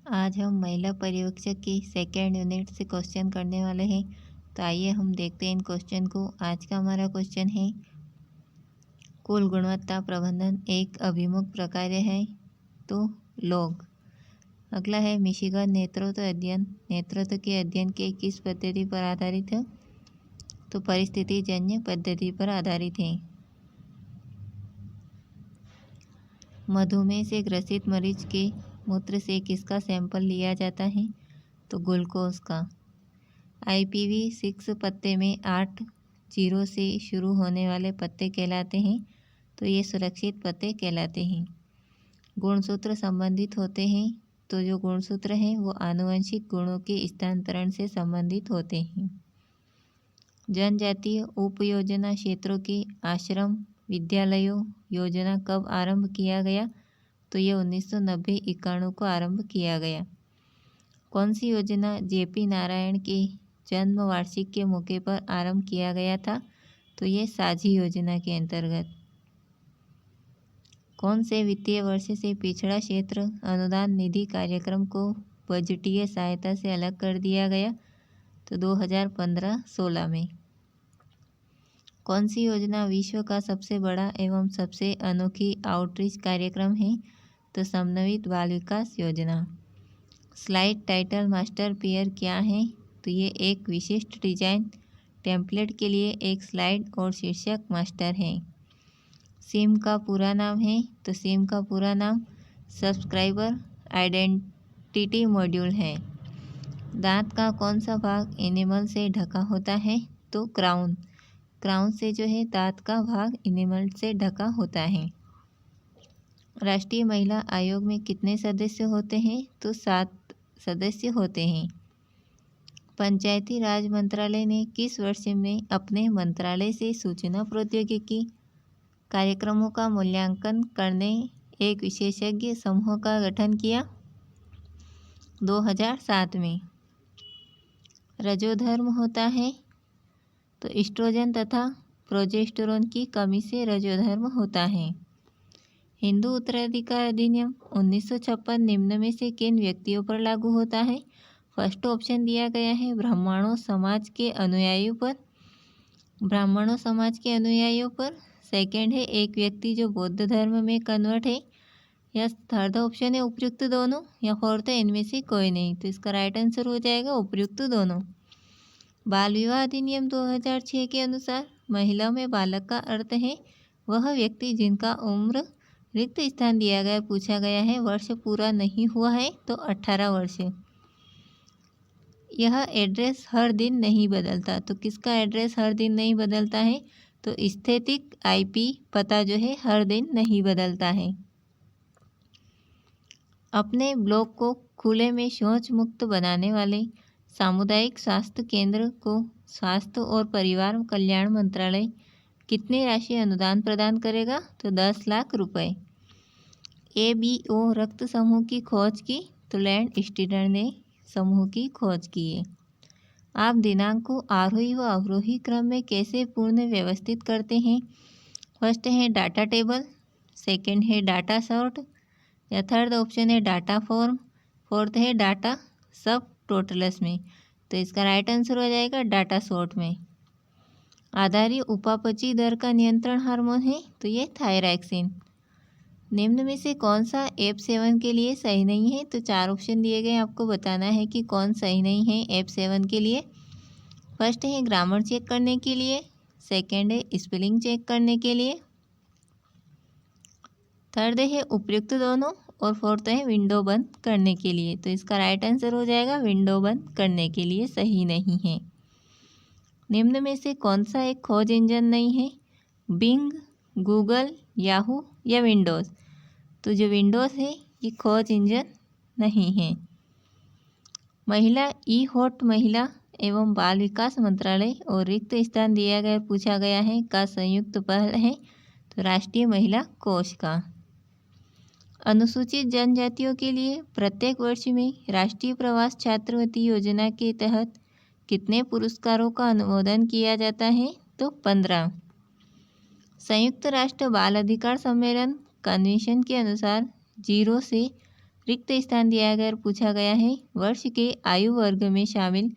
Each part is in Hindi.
आज हम महिला पर्यवेक्षक की सेकेंड यूनिट से क्वेश्चन करने वाले हैं। तो आइए हम देखते हैं इन क्वेश्चन को। आज का हमारा क्वेश्चन है, कुल गुणवत्ता प्रबंधन एक अभिमुख प्रक्रिया है तो लोग। अगला है, मिशिगन नेतृत्व अध्ययन नेतृत्व के अध्ययन के किस पद्धति पर आधारित है? तो परिस्थिति जन्य पद्धति पर आधारित है। मधुमेह से ग्रसित मरीज के मूत्र से किसका सैंपल लिया जाता है? तो ग्लूकोज का। IPV6 पत्ते में 8 जीरो से शुरू होने वाले पत्ते कहलाते हैं, तो ये सुरक्षित पत्ते कहलाते हैं। गुणसूत्र संबंधित होते हैं, तो जो गुणसूत्र हैं वो आनुवंशिक गुणों के स्थानांतरण से संबंधित होते हैं। जनजातीय उपयोजना क्षेत्रों के आश्रम विद्यालयों योजना कब आरंभ किया गया? तो ये 1990-91 को आरंभ किया गया। कौन सी योजना JP नारायण के जन्म वार्षिक के मौके पर आरंभ किया गया था? तो ये साझी योजना के अंतर्गत। कौन से वित्तीय वर्ष से पिछड़ा क्षेत्र अनुदान निधि कार्यक्रम को बजटीय सहायता से अलग कर दिया गया? तो 2015-16 में। कौन सी योजना विश्व का सबसे बड़ा एवं सबसे अनोखी आउटरीच कार्यक्रम है? तो समन्वित बाल विकास योजना। स्लाइड टाइटल मास्टर पेयर क्या है? तो ये एक विशिष्ट डिजाइन टेम्पलेट के लिए एक स्लाइड और शीर्षक मास्टर है। सिम का पूरा नाम है? तो सिम का पूरा नाम सब्सक्राइबर आइडेंटिटी मॉड्यूल है। दांत का कौन सा भाग एनिमल से ढका होता है? तो क्राउन। क्राउन से जो है दांत का भाग एनिमल से ढका होता है। राष्ट्रीय महिला आयोग में कितने सदस्य होते हैं? तो 7 सदस्य होते हैं। पंचायती राज मंत्रालय ने किस वर्ष में अपने मंत्रालय से सूचना प्रौद्योगिकी कार्यक्रमों का मूल्यांकन करने एक विशेषज्ञ समूह का गठन किया? 2007 में। रजोधर्म होता है? तो एस्ट्रोजन तथा प्रोजेस्टेरोन की कमी से रजोधर्म होता है। हिंदू उत्तराधिकार अधिनियम 1956 निम्न में से किन व्यक्तियों पर लागू होता है? फर्स्ट ऑप्शन दिया गया है ब्राह्मणों समाज के अनुयायियों पर। ब्राह्मणों समाज के अनुयायियों पर। सेकंड है एक व्यक्ति जो बौद्ध धर्म में कन्वर्ट है। या थर्ड ऑप्शन है उपयुक्त दोनों। या फोर्थ है इनमें से कोई नहीं। तो इसका राइट आंसर हो जाएगा उपयुक्त दोनों। बाल विवाह अधिनियम 2006 के अनुसार महिला में बालक का अर्थ है वह व्यक्ति जिनका उम्र रिक्त स्थान दिया गया पूछा गया है वर्ष पूरा नहीं हुआ है तो 18 वर्ष। यह एड्रेस हर दिन नहीं बदलता। तो किसका एड्रेस हर दिन नहीं बदलता है? तो स्थैतिक IP पता जो है हर दिन नहीं बदलता है। अपने ब्लॉक को खुले में शौच मुक्त बनाने वाले सामुदायिक स्वास्थ्य केंद्र को स्वास्थ्य और परिवार कल्याण मंत्रालय कितनी राशि अनुदान प्रदान करेगा? तो 10 लाख रुपए। ABO रक्त समूह की खोज की? तो लैंड स्टीनर ने समूह की खोज की है। आप दिनांक को आरोही व अवरोही क्रम में कैसे पूर्ण व्यवस्थित करते हैं? फर्स्ट है डाटा टेबल, सेकंड है डाटा सॉर्ट, या थर्ड ऑप्शन है डाटा फॉर्म, फोर्थ है डाटा सब टोटल्स में। तो इसका राइट आंसर हो जाएगा डाटा सॉर्ट में। आधारी उपापचय दर का नियंत्रण हार्मोन है? तो ये थायरॉक्सिन। निम्न में से कौन सा F7 के लिए सही नहीं है? तो 4 ऑप्शन दिए गए, आपको बताना है कि कौन सही नहीं है F7 के लिए। फर्स्ट है ग्रामर चेक करने के लिए, सेकंड है स्पेलिंग चेक करने के लिए, थर्ड है उपयुक्त दोनों, और फोर्थ है विंडो बंद करने के लिए। तो इसका राइट आंसर हो जाएगा विंडो बंद करने के लिए, सही नहीं है। निम्न में से कौन सा एक खोज इंजन नहीं है? बिंग, गूगल, याहू या विंडोज़। तो जो विंडोज़ है ये खोज इंजन नहीं है। महिला E-हॉट महिला एवं बाल विकास मंत्रालय और रिक्त स्थान दिया गया पूछा गया है का संयुक्त पहल है? तो राष्ट्रीय महिला कोष का। अनुसूचित जनजातियों के लिए प्रत्येक वर्ष में राष्ट्रीय प्रवास छात्रवृत्ति योजना के तहत कितने पुरस्कारों का अनुमोदन किया जाता है? तो 15। संयुक्त राष्ट्र बाल अधिकार सम्मेलन कन्वेंशन के अनुसार 0 से रिक्त स्थान दिया गया और पूछा गया है वर्ष के आयु वर्ग में शामिल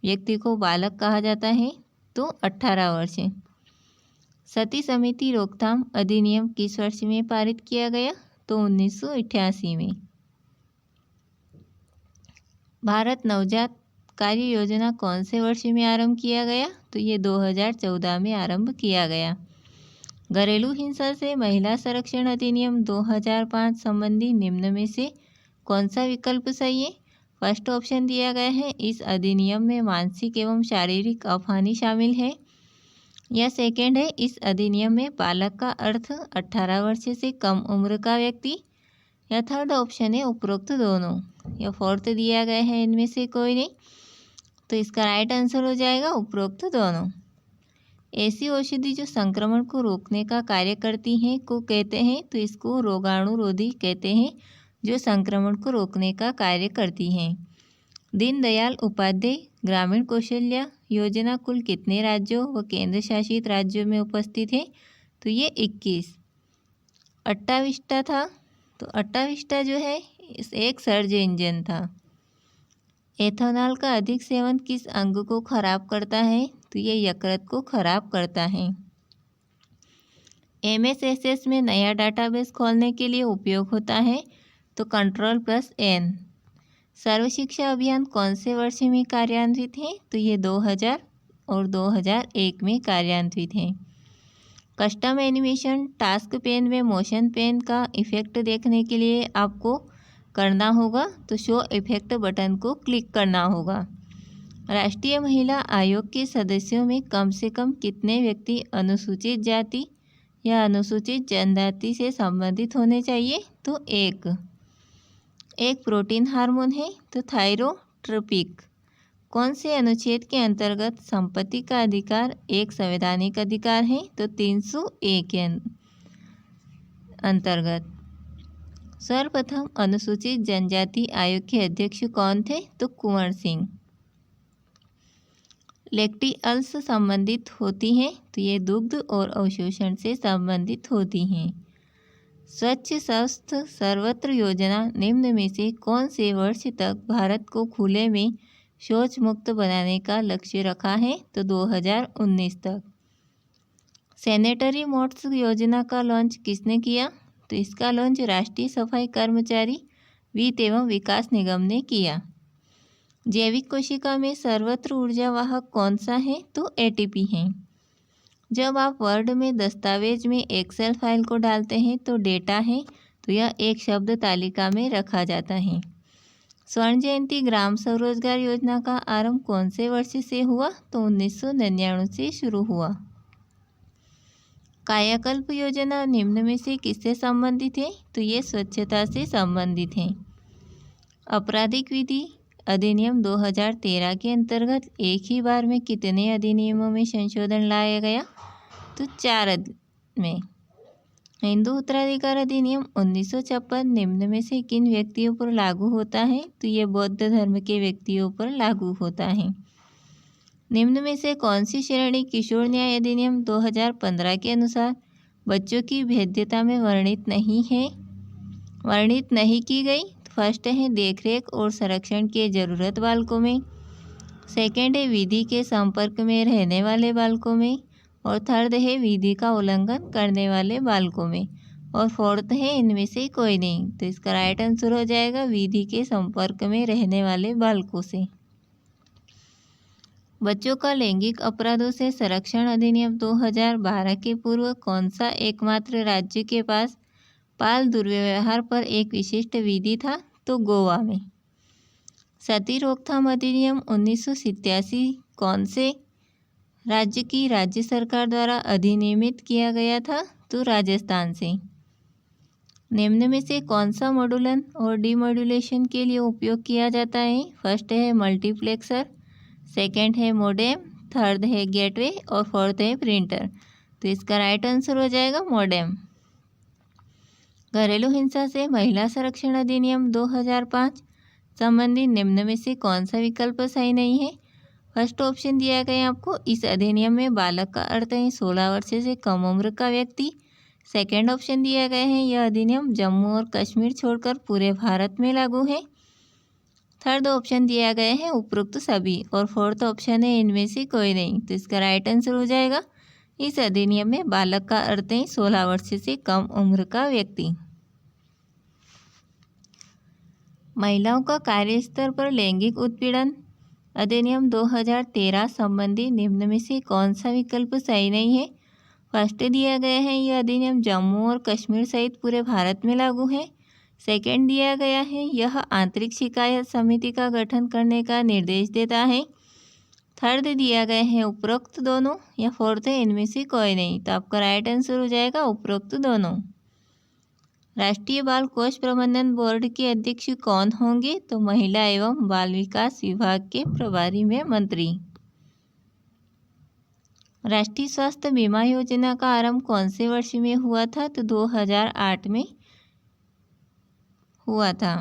व्यक्ति को बालक कहा जाता है, तो 18 वर्ष। सती समिति रोकथाम अधिनियम किस वर्ष में पारित किया गया, तो 1988 में। भारत नवजात कार्य योजना कौन से वर्ष में आरंभ किया गया, तो ये 2014 में आरंभ किया गया। घरेलू हिंसा से महिला संरक्षण अधिनियम 2005 संबंधी निम्न में से कौन सा विकल्प सही है। फर्स्ट ऑप्शन दिया गया है इस अधिनियम में मानसिक एवं शारीरिक अपहानि शामिल है, या सेकेंड है इस अधिनियम में बालक का अर्थ 18 वर्ष से कम उम्र का व्यक्ति, या थर्ड ऑप्शन है उपरोक्त दोनों, या फोर्थ दिया गया है इनमें से कोई नहीं। तो इसका राइट आंसर हो जाएगा उपरोक्त दोनों। ऐसी औषधि जो संक्रमण को रोकने का कार्य करती हैं को कहते हैं, तो इसको रोगाणुरोधी कहते हैं, जो संक्रमण को रोकने का कार्य करती हैं। दीनदयाल उपाध्याय ग्रामीण कौशल्य योजना कुल कितने राज्यों व केंद्र शासित राज्यों में उपस्थित है, तो ये 21। 28 था, तो 28 जो है एक सर्च इंजन था। एथेनॉल का अधिक सेवन किस अंग को खराब करता है, तो ये यकृत को खराब करता है। MSSS में नया डाटाबेस खोलने के लिए उपयोग होता है, तो Ctrl+N। सर्व शिक्षा अभियान कौन से वर्ष में कार्यान्वित है, तो ये 2000 और 2001 में कार्यान्वित है। कस्टम एनिमेशन टास्क पेन में मोशन पेन का इफेक्ट देखने के लिए आपको करना होगा, तो शो इफेक्ट बटन को क्लिक करना होगा। राष्ट्रीय महिला आयोग के सदस्यों में कम से कम कितने व्यक्ति अनुसूचित जाति या अनुसूचित जनजाति से संबंधित होने चाहिए, तो एक प्रोटीन हार्मोन है, तो थायरोट्रोपिक। कौन से अनुच्छेद के अंतर्गत संपत्ति का अधिकार एक संवैधानिक अधिकार है, तो 301 के अंतर्गत। सर्वप्रथम अनुसूचित जनजाति आयोग के अध्यक्ष कौन थे, तो कुंवर सिंह। लेक्टियल्स संबंधित होती हैं, तो ये दुग्ध और अवशोषण से संबंधित होती हैं। स्वच्छ स्वस्थ सर्वत्र योजना निम्न में से कौन से वर्ष तक भारत को खुले में शौच मुक्त बनाने का लक्ष्य रखा है, तो 2019 तक। सैनिटरी मोड्स योजना का लॉन्च किसने किया, तो इसका लॉन्च राष्ट्रीय सफाई कर्मचारी वित्त एवं विकास निगम ने किया। जैविक कोशिका में सर्वत्र ऊर्जा वाहक कौन सा है, तो ATP है। जब आप वर्ड में दस्तावेज में एक्सेल फाइल को डालते हैं तो डेटा है, तो यह एक शब्द तालिका में रखा जाता है। स्वर्ण जयंती ग्राम स्वरोजगार योजना का आरंभ कौन से वर्ष से हुआ, तो 1999 से शुरू हुआ। कायाकल्प योजना निम्न में से किससे संबंधित है, तो ये स्वच्छता से संबंधित है। आपराधिक विधि अधिनियम 2013 के अंतर्गत एक ही बार में कितने अधिनियमों में संशोधन लाया गया, तो 4 में। हिंदू उत्तराधिकार अधिनियम 1956 निम्न में से किन व्यक्तियों पर लागू होता है, तो ये बौद्ध धर्म के व्यक्तियों पर लागू होता है। निम्न में से कौन सी श्रेणी किशोर न्याय अधिनियम 2015 के अनुसार बच्चों की भेद्यता में वर्णित नहीं की गई। फर्स्ट है देखरेख और संरक्षण के जरूरत बालकों में, सेकेंड है विधि के संपर्क में रहने वाले बालकों में, और थर्ड है विधि का उल्लंघन करने वाले बालकों में, और फोर्थ है इनमें से कोई नहीं। तो इसका राइट आंसर हो जाएगा विधि के संपर्क में रहने वाले बालकों से। बच्चों का लैंगिक अपराधों से संरक्षण अधिनियम 2012 के पूर्व कौन सा एकमात्र राज्य के पास बाल दुर्व्यवहार पर एक विशिष्ट विधि था, तो गोवा में। सती रोकथाम अधिनियम 1987 कौन से राज्य की राज्य सरकार द्वारा अधिनियमित किया गया था, तो राजस्थान से। निम्न में से कौन सा मॉड्यूलन और डीमॉड्यूलेशन के लिए उपयोग किया जाता है। फर्स्ट है मल्टीप्लेक्सर, सेकेंड है मोडेम, थर्ड है गेटवे और फोर्थ है प्रिंटर। तो इसका राइट आंसर हो जाएगा मोडेम। घरेलू हिंसा से महिला संरक्षण अधिनियम 2005 संबंधी निम्न में से कौन सा विकल्प सही नहीं है। फर्स्ट ऑप्शन दिया गया आपको, इस अधिनियम में बालक का अर्थ है 16 वर्ष से कम उम्र का व्यक्ति। सेकेंड ऑप्शन दिया गया है यह अधिनियम जम्मू और कश्मीर छोड़कर पूरे भारत में लागू है। थर्ड ऑप्शन दिया गया है उपरोक्त सभी, और फोर्थ ऑप्शन है इनमें से कोई नहीं। तो इसका राइट आंसर हो जाएगा इस अधिनियम में बालक का अर्थ है 16 वर्ष से कम उम्र का व्यक्ति। महिलाओं का कार्यस्थल पर लैंगिक उत्पीड़न अधिनियम 2013 संबंधी निम्न में से कौन सा विकल्प सही नहीं है। फर्स्ट दिया गया है यह अधिनियम जम्मू और कश्मीर सहित पूरे भारत में लागू है। सेकंड दिया गया है यह आंतरिक शिकायत समिति का गठन करने का निर्देश देता है। थर्ड दिया गया है उपरोक्त दोनों, या फोर्थ है इनमें से कोई नहीं। तो आपका राइट आंसर हो जाएगा उपरोक्त दोनों। राष्ट्रीय बाल कोष प्रबंधन बोर्ड के अध्यक्ष कौन होंगे। तो महिला एवं बाल विकास विभाग के प्रभारी में मंत्री। राष्ट्रीय स्वास्थ्य बीमा योजना का आरंभ कौन से वर्ष में हुआ था। तो 2008 में हुआ था।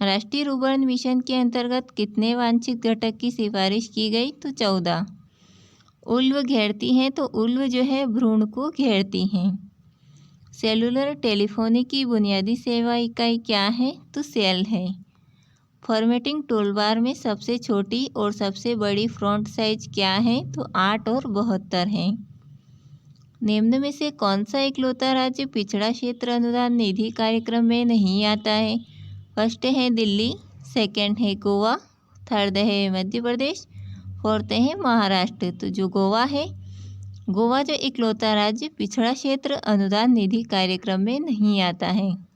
राष्ट्रीय रुर्बन मिशन के अंतर्गत कितने वांछित घटक की सिफारिश की गई। तो 14। उल्व घेरती हैं, तो उल्व जो है भ्रूण को घेरती हैं। सेलुलर टेलीफोनी की बुनियादी सेवा इकाई क्या है। तो सेल है। फॉर्मेटिंग टूलबार में सबसे छोटी और सबसे बड़ी फ्रंट साइज क्या है। तो 8 और 72 है। निम्न में से कौन सा इकलौता राज्य पिछड़ा क्षेत्र अनुदान निधि कार्यक्रम में नहीं आता है। फर्स्ट है दिल्ली, सेकंड है गोवा, थर्ड है मध्य प्रदेश, फोर्थ है महाराष्ट्र। तो जो गोवा है, गोवा जो इकलौता राज्य पिछड़ा क्षेत्र अनुदान निधि कार्यक्रम में नहीं आता है।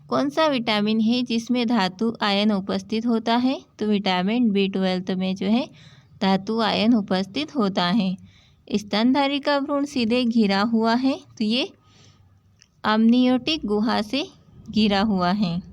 कौन सा विटामिन है जिसमें धातु आयन उपस्थित होता है। तो विटामिन B12 में जो है धातु आयन उपस्थित होता है। स्तनधारी का भ्रूण सीधे घिरा हुआ है, तो ये अमनियोटिक गुहा से घिरा हुआ है।